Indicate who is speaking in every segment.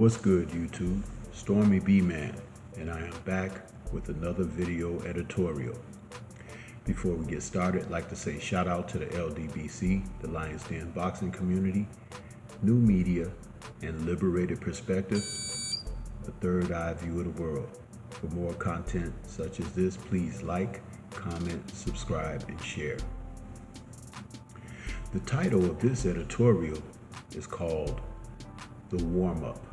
Speaker 1: What's good, YouTube? Stormybman, and I am back with another video editorial. Before we get started, I'd like to say shout out to the LDBC, the Lions Den boxing community, new media, and liberated perspective, the third eye view of the world. For more content such as this, please like, comment, subscribe, and share. The title of this editorial is called The Warm-Up.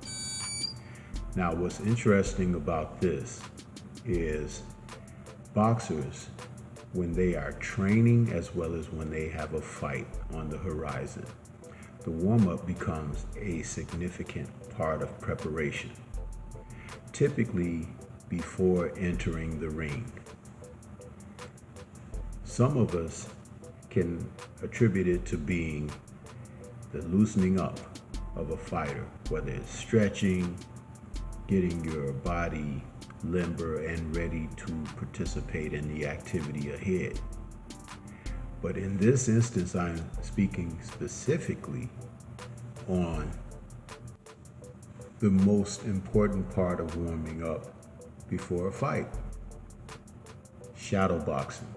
Speaker 1: Now, what's interesting about this is boxers, when they are training as well as when they have a fight on the horizon, the warm-up becomes a significant part of preparation, typically before entering the ring. Some of us can attribute it to being the loosening up of a fighter, whether it's stretching, getting your body limber and ready to participate in the activity ahead. But in this instance, I'm speaking specifically on the most important part of warming up before a fight: shadow boxing.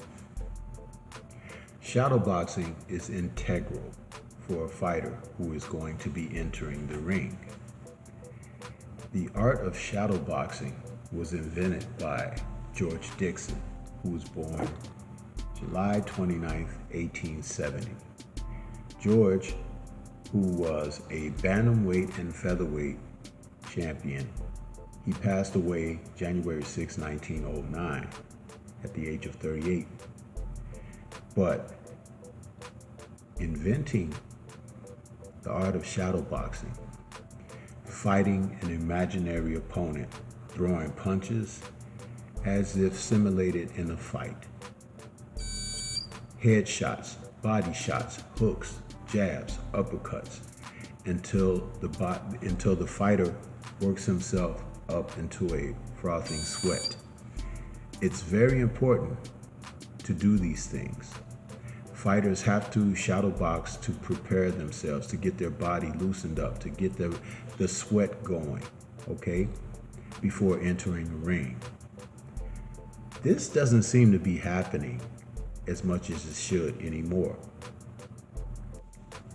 Speaker 1: Shadow boxing is integral for a fighter who is going to be entering the ring. The art of shadow boxing was invented by George Dixon, who was born July 29th, 1870. George, who was a bantamweight and featherweight champion, he passed away January 6, 1909, at the age of 38. But inventing the art of shadow boxing, fighting an imaginary opponent, throwing punches as if simulated in a fight, headshots, body shots, hooks, jabs, uppercuts, until the fighter works himself up into a frothing sweat. It's very important to do these things. Fighters have to shadow box to prepare themselves, to get their body loosened up, to get the sweat going, okay, before entering the ring. This doesn't seem to be happening as much as it should anymore.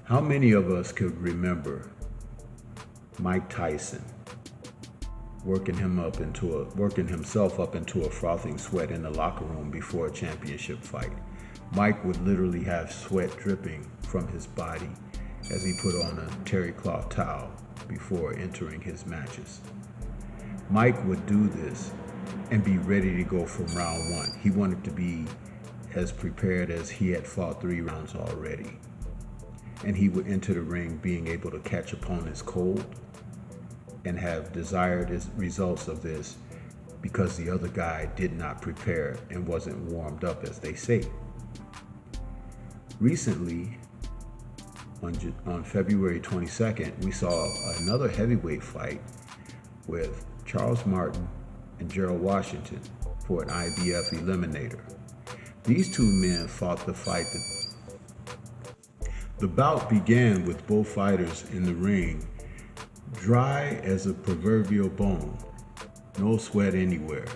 Speaker 1: How many of us could remember Mike Tyson working himself up into a frothing sweat in the locker room before a championship fight? Mike would literally have sweat dripping from his body as he put on a terry cloth towel before entering his matches. Mike would do this and be ready to go from round one. He wanted to be as prepared as he had fought 3 rounds already. And he would enter the ring being able to catch opponents cold and have desired results of this because the other guy did not prepare and wasn't warmed up, as they say. Recently, on February 22nd, we saw another heavyweight fight with Charles Martin and Gerald Washington for an IBF eliminator. These two men fought the fight. The bout began with both fighters in the ring, dry as a proverbial bone, no sweat anywhere.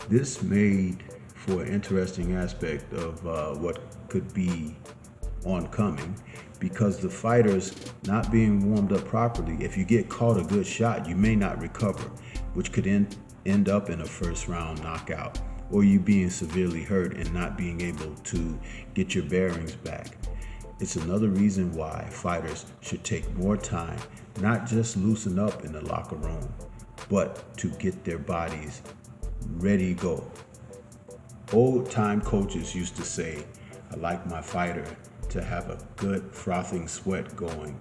Speaker 1: This made for an interesting aspect of what could be oncoming, because the fighters not being warmed up properly, if you get caught a good shot, you may not recover, which could end up in a first round knockout, or you being severely hurt and not being able to get your bearings back. It's another reason why fighters should take more time, not just loosen up in the locker room, but to get their bodies ready to go. Old time coaches used to say, I like my fighter to have a good frothing sweat going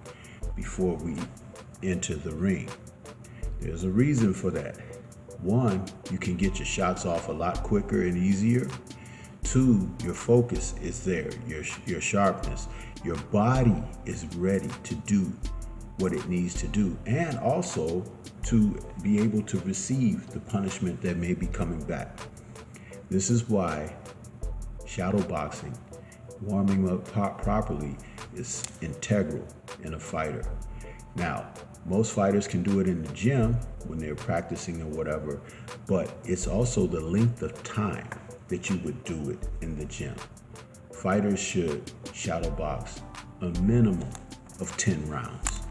Speaker 1: before we enter the ring. There's a reason for that. 1, you can get your shots off a lot quicker and easier. 2, your focus is there, your sharpness. Your body is ready to do what it needs to do, and also to be able to receive the punishment that may be coming back. This is why shadow boxing, warming up properly, is integral in a fighter. Now, Most fighters can do it in the gym when they're practicing or whatever, but it's also the length of time that you would do it in the gym. Fighters should shadow box a minimum of 10 rounds.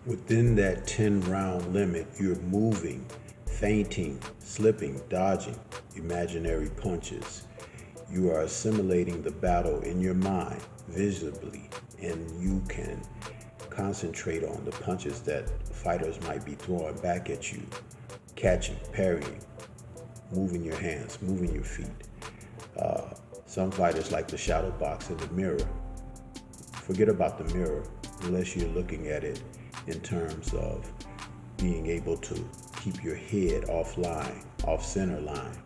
Speaker 1: Within that 10 round limit, you're moving, feinting, slipping, dodging imaginary punches. You are assimilating the battle in your mind visibly, and you can concentrate on the punches that fighters might be throwing back at you, catching, parrying, moving your hands, moving your feet. Some fighters like to shadow box in the mirror. Forget about the mirror unless you're looking at it in terms of being able to keep your head offline, off center line.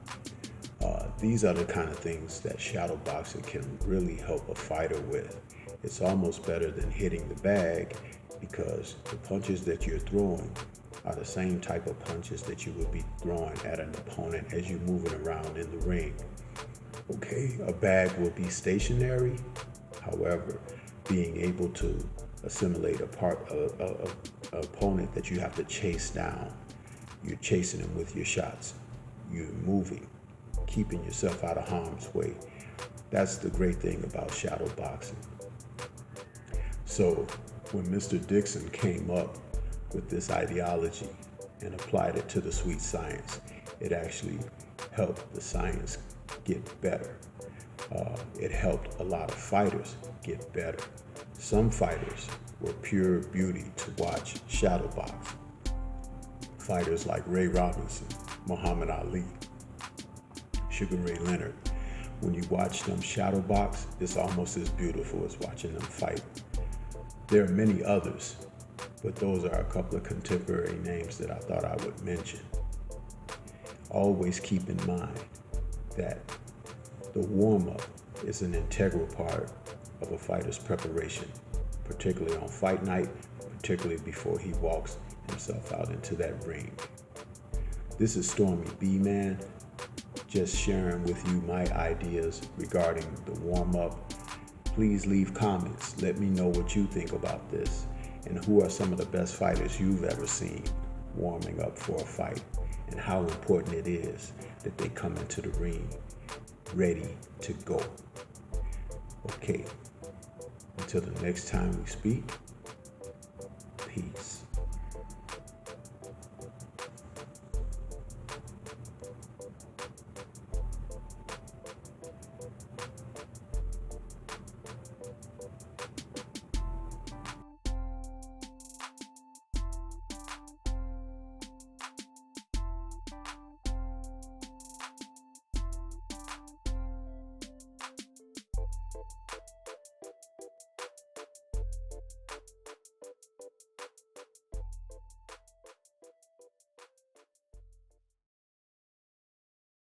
Speaker 1: These are the kind of things that shadow boxing can really help a fighter with. It's almost better than hitting the bag because the punches that you're throwing are the same type of punches that you would be throwing at an opponent as you're moving around in the ring. Okay, a bag will be stationary. However, being able to assimilate a part of an opponent that you have to chase down, you're chasing them with your shots. You're moving, keeping yourself out of harm's way. That's the great thing about shadow boxing. So when Mr. Dixon came up with this ideology and applied it to the sweet science, it actually helped the science get better. It helped a lot of fighters get better. Some fighters were pure beauty to watch shadow box. Fighters like Ray Robinson, Muhammad Ali, Sugar Ray Leonard. When you watch them shadow box, it's almost as beautiful as watching them fight. There are many others, but those are a couple of contemporary names that I thought I would mention. Always keep in mind that the warm-up is an integral part of a fighter's preparation, particularly on fight night, particularly before he walks himself out into that ring. This is Stormybman, just sharing with you my ideas regarding the warm-up. Please leave comments. Let me know what you think about this and who are some of the best fighters you've ever seen warming up for a fight and how important it is that they come into the ring ready to go. Okay, until the next time we speak,